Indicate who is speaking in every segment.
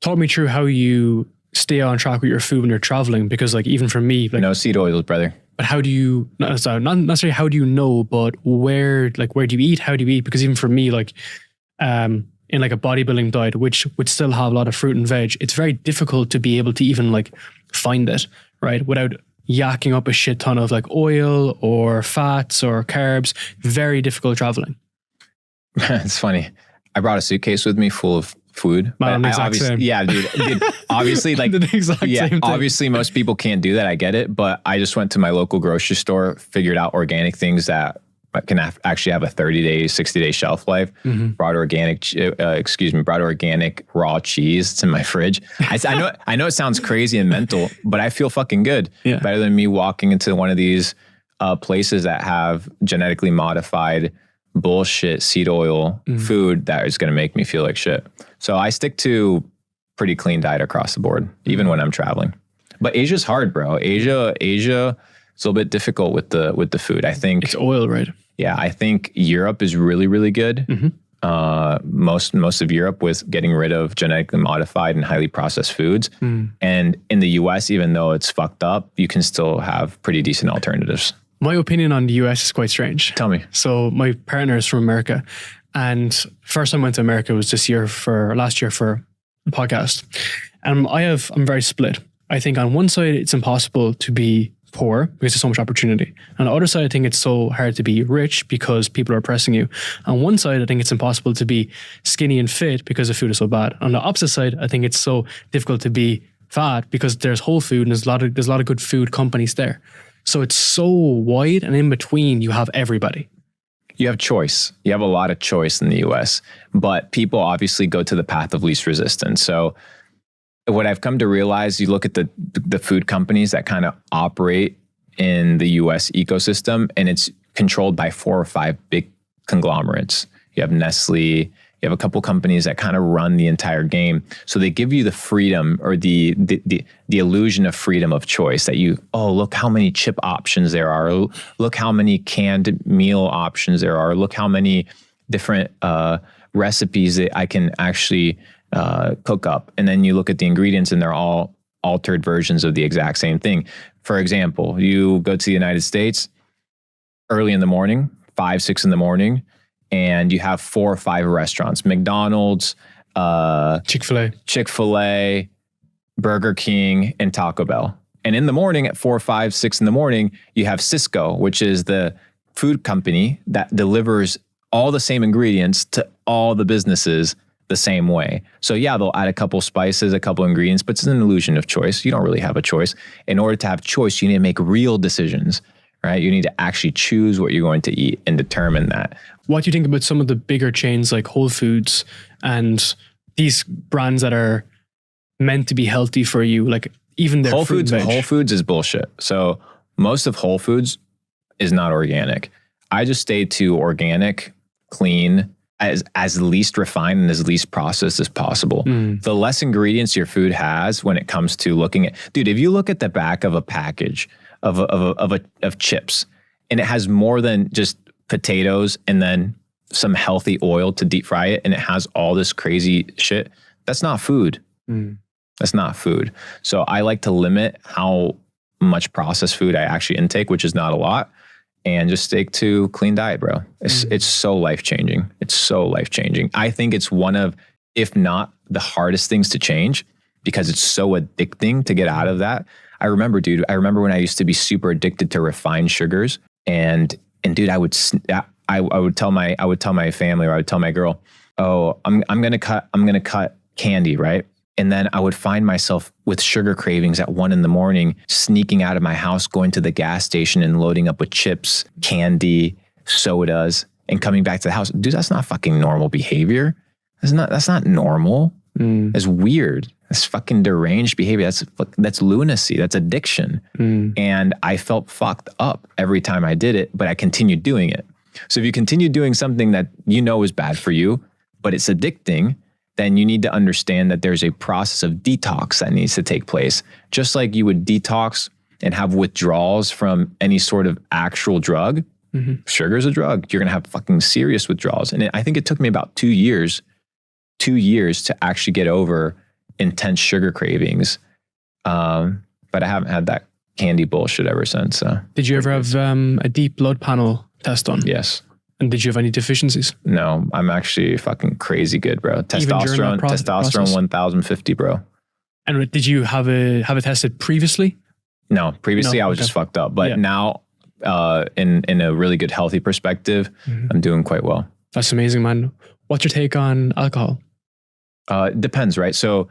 Speaker 1: talk me through how you stay on track with your food when you're traveling, because like even for me, like,
Speaker 2: no seed oils, brother.
Speaker 1: but how do you, not necessarily how do you know, but where do you eat? How do you eat? Because even for me, like, in like a bodybuilding diet, which would still have a lot of fruit and veg, it's very difficult to be able to even like find it, right? Without yakking up a shit ton of like oil or fats or carbs. Very difficult traveling.
Speaker 2: It's funny. I brought a suitcase with me full of food.
Speaker 1: Man, same.
Speaker 2: Yeah, dude, obviously, like,
Speaker 1: the exact same thing.
Speaker 2: Obviously most people can't do that. I get it. But I just went to my local grocery store, figured out organic things that can actually have a 30-day, 60-day shelf life.
Speaker 1: Mm-hmm.
Speaker 2: Brought organic raw cheese. It's in my fridge. I know it sounds crazy and mental, but I feel fucking good.
Speaker 1: Yeah.
Speaker 2: Better than me walking into one of these places that have genetically modified bullshit seed oil food that is going to make me feel like shit. So I stick to pretty clean diet across the board, even when I'm traveling. But Asia's hard, bro. Asia, it's a little bit difficult with the food. I think
Speaker 1: it's oil, right?
Speaker 2: Yeah, I think Europe is really, really good.
Speaker 1: Mm-hmm.
Speaker 2: Most of Europe with getting rid of genetically modified and highly processed foods. And in the US, even though it's fucked up, you can still have pretty decent alternatives.
Speaker 1: My opinion on the US is quite strange.
Speaker 2: Tell me.
Speaker 1: So my partner is from America, and first time I went to America was last year for a podcast. And I'm very split. I think on one side, it's impossible to be poor because there's so much opportunity. On the other side, I think it's so hard to be rich because people are oppressing you. On one side, I think it's impossible to be skinny and fit because the food is so bad. On the opposite side, I think it's so difficult to be fat because there's whole food and there's a lot of good food companies there. So it's so wide, and in between you have everybody.
Speaker 2: You have choice. You have a lot of choice in the US, but people obviously go to the path of least resistance. So what I've come to realize, you look at the food companies that kind of operate in the US ecosystem, and it's controlled by 4 or 5 big conglomerates. You have Nestle, you have a couple companies that kind of run the entire game. So they give you the freedom or the illusion of freedom of choice that look how many chip options there are. Look how many canned meal options there are. Look how many different recipes that I can actually cook up. And then you look at the ingredients and they're all altered versions of the exact same thing. For example, you go to the United States early in the morning, 5, 6 in the morning, and you have 4 or 5 restaurants, McDonald's, Chick-fil-A, Burger King, and Taco Bell. And in the morning at 4, 5, 6 in the morning, you have Cisco, which is the food company that delivers all the same ingredients to all the businesses the same way. So yeah, they'll add a couple spices, a couple ingredients, but it's an illusion of choice. You don't really have a choice. In order to have choice, you need to make real decisions, right? You need to actually choose what you're going to eat and determine that.
Speaker 1: What do you think about some of the bigger chains like Whole Foods and these brands that are meant to be healthy for you? Like even their
Speaker 2: Whole Foods is bullshit. So most of Whole Foods is not organic. I just stay to organic, clean, as least refined and as least processed as possible. The less ingredients your food has when it comes to looking at, dude, if you look at the back of a package of chips and it has more than just potatoes and then some healthy oil to deep fry it and it has all this crazy shit, that's not food. That's not food. So I like to limit how much processed food I actually intake, which is not a lot, and just stick to clean diet, bro. It's so life-changing. It's so life-changing. I think it's one of, if not the hardest things to change, because it's so addicting to get out of that. I remember when I used to be super addicted to refined sugars, and dude, I would tell my family, or I would tell my girl, oh, I'm gonna cut candy, right? And then I would find myself with sugar cravings at 1 a.m, sneaking out of my house, going to the gas station and loading up with chips, candy, sodas, and coming back to the house. Dude, that's not fucking normal behavior. That's not normal. It's weird. That's fucking deranged behavior. That's lunacy. That's addiction. And I felt fucked up every time I did it, but I continued doing it. So if you continue doing something that you know is bad for you, but it's addicting, then you need to understand that there's a process of detox that needs to take place. Just like you would detox and have withdrawals from any sort of actual drug. Sugar is a drug. You're going to have fucking serious withdrawals. And I think it took me about 2 years to actually get over intense sugar cravings. But I haven't had that candy bullshit ever since. So.
Speaker 1: Did you ever have a deep blood panel test done?
Speaker 2: Yes.
Speaker 1: And did you have any deficiencies?
Speaker 2: No, I'm actually fucking crazy good, bro. Testosterone,
Speaker 1: process?
Speaker 2: 1050, bro.
Speaker 1: And did you have it tested previously?
Speaker 2: No, previously I was just fucked up. But now, in a really good, healthy perspective, I'm doing quite well.
Speaker 1: That's amazing, man. What's your take on alcohol?
Speaker 2: It depends, right? So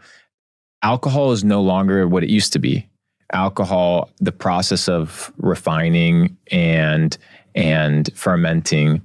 Speaker 2: alcohol is no longer what it used to be. Alcohol, the process of refining and fermenting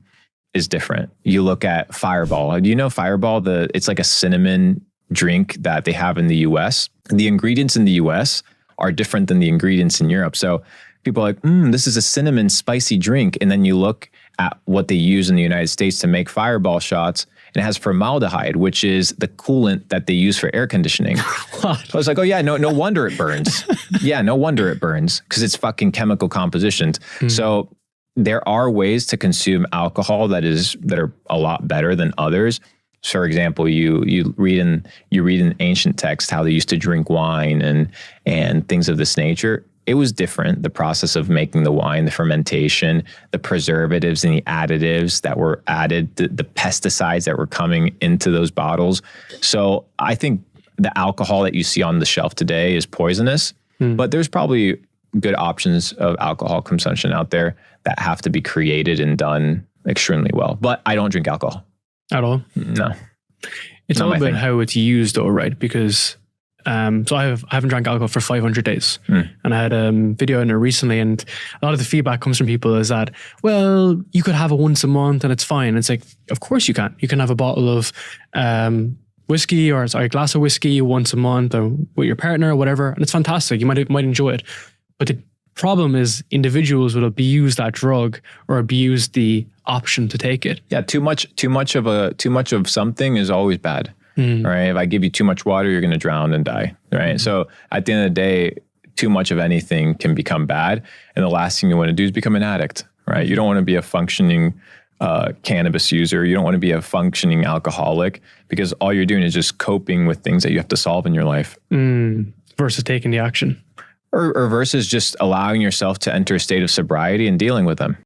Speaker 2: is different. You look at Fireball. Do you know Fireball? It's like a cinnamon drink that they have in the US. The ingredients in the US are different than the ingredients in Europe. So people are like, this is a cinnamon spicy drink. And then you look at what they use in the United States to make Fireball shots, and it has formaldehyde, which is the coolant that they use for air conditioning. So I was like, oh yeah, no wonder it burns. Yeah, no wonder it burns, because it's fucking chemical compositions. So there are ways to consume alcohol that are a lot better than others. For example, you read in ancient texts how they used to drink wine and things of this nature. It was different. The process of making the wine, the fermentation, the preservatives and the additives that were added, the pesticides that were coming into those bottles. So I think the alcohol that you see on the shelf today is poisonous, but there's probably good options of alcohol consumption out there that have to be created and done extremely well. But I don't drink alcohol.
Speaker 1: At all?
Speaker 2: No.
Speaker 1: It's all about how it's used though, right? Because so I haven't drank alcohol for 500 days. And I had a video in it recently, and a lot of the feedback comes from people is that, well, you could have it once a month and it's fine. It's like, of course you can. You can have a bottle of whiskey or a glass of whiskey once a month or with your partner or whatever. And it's fantastic. You might enjoy it. But the problem is individuals will abuse that drug or abuse the option to take it.
Speaker 2: Yeah, too much of something is always bad. Right? If I give you too much water, you're going to drown and die. Right? So at the end of the day, too much of anything can become bad, and the last thing you want to do is become an addict. Right? You don't want to be a functioning cannabis user. You don't want to be a functioning alcoholic, because all you're doing is just coping with things that you have to solve in your life.
Speaker 1: Versus taking the action.
Speaker 2: Or versus just allowing yourself to enter a state of sobriety and dealing with them.